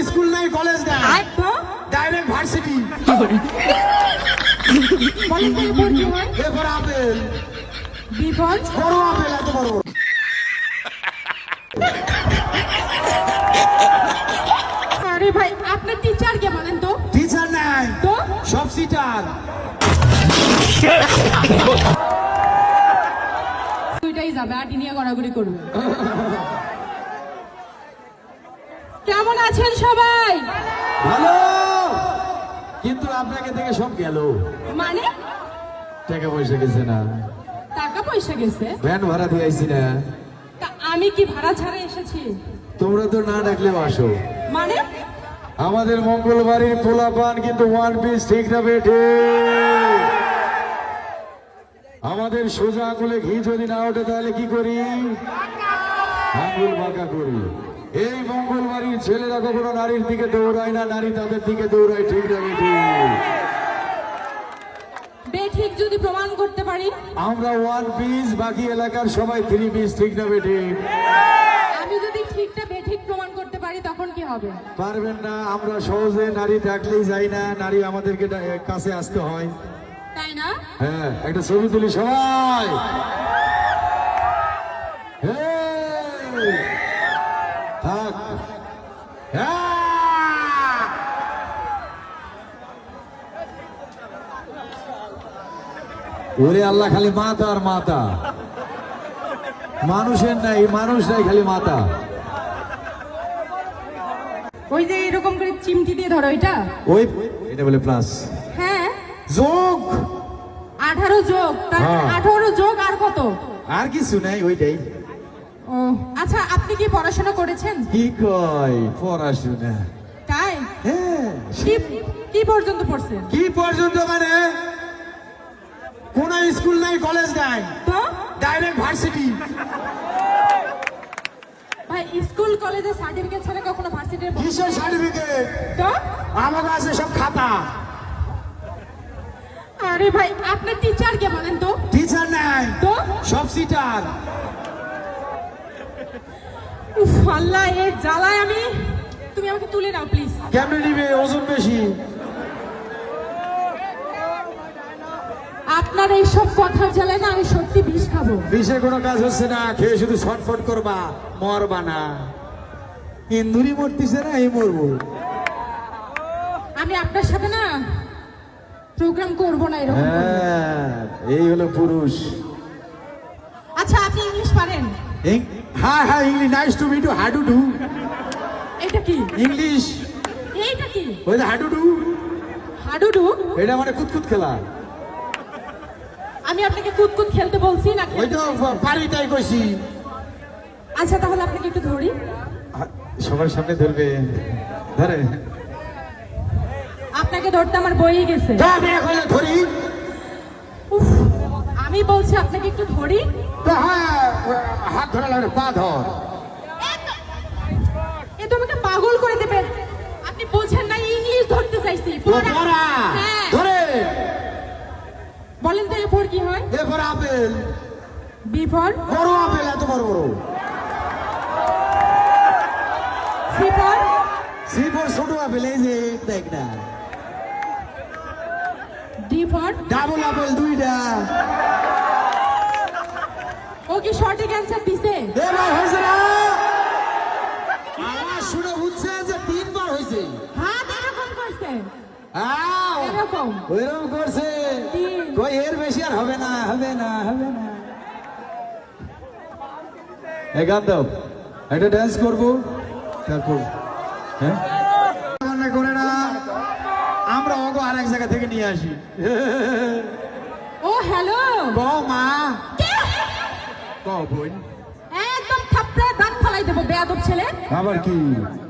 School নাই, college নাই, direct varsity. এরপর আপেল, বড় আপেল, এত বড়। আরে ভাই, আপনি টিচার কে বলেন তো? টিচার নাই তো সব সিটার। দুইটাই যাবে, আটি নিয়ে গড়াগড়ি করবে। কেমন আছেন সবাই? ভালো, কিন্তু আপনাকে দেখে সব গেল। মানে টাকা পয়সা গেছে না, টাকা পয়সা গেছে? ভ্যান ভাড়া দিয়ে আইছি না। তা আমি কি ভাড়া ছাড়া এসেছি? তোমরা তো না ডাকলেও আসো। মানে আমাদের মঙ্গলবাড়ির পোলাপান কিন্তু ওয়ান পিস ঠিক না বেঠে। আমাদের সোজা আঙুলে ঘি যদি না ওঠে তাহলে কি করি? আঙুল বাঁকা করি। এই মঙ্গলবাড়ির ছেলেরা কখনো নারীর দিকে দৌড়ায় না, নারী তাদের দিকে দৌড়ায়, ঠিক না বেঠে? বেঠিক যদি প্রমাণ করতে পারি? আমরা ওয়ান পিস, বাকি এলাকার সবাই থ্রি পিস, ঠিক না বেঠে? আমি যদি ঠিকটা বেঠিক প্রমাণ করতে পারি তখন কি হবে? পারবেন না। আমরা সহজে নারী ডাকলেই যাই না, নারী আমাদেরকে কাছে আসতে হয়, তাই না? হ্যাঁ। একটা ছবি তুলি সবাই। হেই! থাক। হ্যাঁ! ওরে আল্লাহ, খালি মাথা আর মাথা, মানুষের নাই, মানুষ নাই, খালি মাথা। ওই যে এরকম করে চিমটি দিয়ে ধরো, এটা ওই এটা বলে প্লাস হ্যাঁ, যোগ 18 যোগ, তার হ্যাঁ। 18 যোগ আর কত? আর কিছু নাই, ওইটাই। ও আচ্ছা, আপনি কি পড়াশোনা করেছেন? কি কয় পড়াশোনা? তাই? হ্যাঁ। কি কি পর্যন্ত পড়ছেন? কি পর্যন্ত মানে? কোন স্কুল নাই, কলেজ নাই, তো ডাইরেক্ট ভার্সিটি। ভাই, স্কুল কলেজের সার্টিফিকেট ছাড়া কখনো ভার্সিটির কিসের সার্টিফিকেট? তো আমার কাছে সব খাতা। আরে ভাই, আপনি টিচার কে বলেন তো? টিচার নাই তো সব সিটার। উফ আল্লাহ, এই জ্বালায় আমি। তুমি আমাকে তুলে নাও প্লিজ। কেমনে নিবে? ওজন বেশি। আপনার এইসব কথার জ্বালায় না আমি সত্যি বিষ খাবো। বিষে কোনো কাজ হচ্ছে না, খেয়ে শুধু ছটফট করবা, মরবা না। ইন্দুরি মরতিছে না, এই মরবো। আমি আপনার সাথে না প্রোগ্রাম করবো না এরকম করলে। হ্যাঁ, এই হলো পুরুষ। আচ্ছা, আপনি ইংলিশ পারেন? হ্যাঁ হ্যাঁ, English. Nice to meet you. How to do? এটা কি? ইংলিশ। এইটা কি? ওই হাউ টু ডু, হাডুডু? এটা মানে কুতকুত খেলা। আমি আপনাকে কুতকুত খেলতে বলছি না? ওই তো পারি, তাই কইছি। আচ্ছা, তাহলে আপনাকে একটু ধরি। সবার সামনে ধরবে? ধরে আপনাকে ধরতে আমার বই গেছে। ধরি। উফ, আমি বলছি আপনাকে একটু ধরি। হ্যাঁ, হাত ধরা লাগে, পা ধর। এ তো আমাকে পাগল করে দেবে। আপনি বোঝেন না, ইংলিশ ধরতে চাইছি। পড়া। হ্যাঁ। ধরে বলেন তো এরপর কি হয়? এরপর আপেল, বিফর? বড় আপেল, এত বড় বড়। সিফর? সিফর ছোট আপেল, এই যে দেখ না। ডিফর? ডাবল আপেল, দুইটা। ও কি সঠিক অ্যান্সার দিছে? এবার হয়েছে না? আমার শুনে বুঝছে যে 3 বার হয়েছে। হাত এরকম করছে, আও, এরকম। ওইরকম করছে। তিন। কই এর বেশি আর হবে না, হবে না, হবে না। এই গান দাও, একটা ডান্স করবো, তারপর হ্যাঁ মনে করে না, আমরা ওগো আরেক জায়গা থেকে নিয়ে আসি। ও হ্যালো, মা, বোন, একদম থাপড়ায় দাঁত ফালাই দেবো বেয়াদব ছেলে। আবার কি?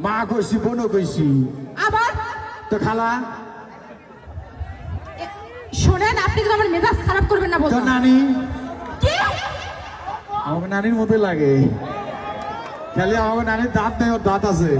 মা কইছি, বোনও কইছি, আবার তো খালা। শোনেন, আপনি কিন্তু আমার মেজাজ খারাপ করবেন না তো বলুন। নানি, কি? আমাকে নানির মতো লাগে, খালি আমাকে নানির দাঁত নেই, ওর দাঁত আছে।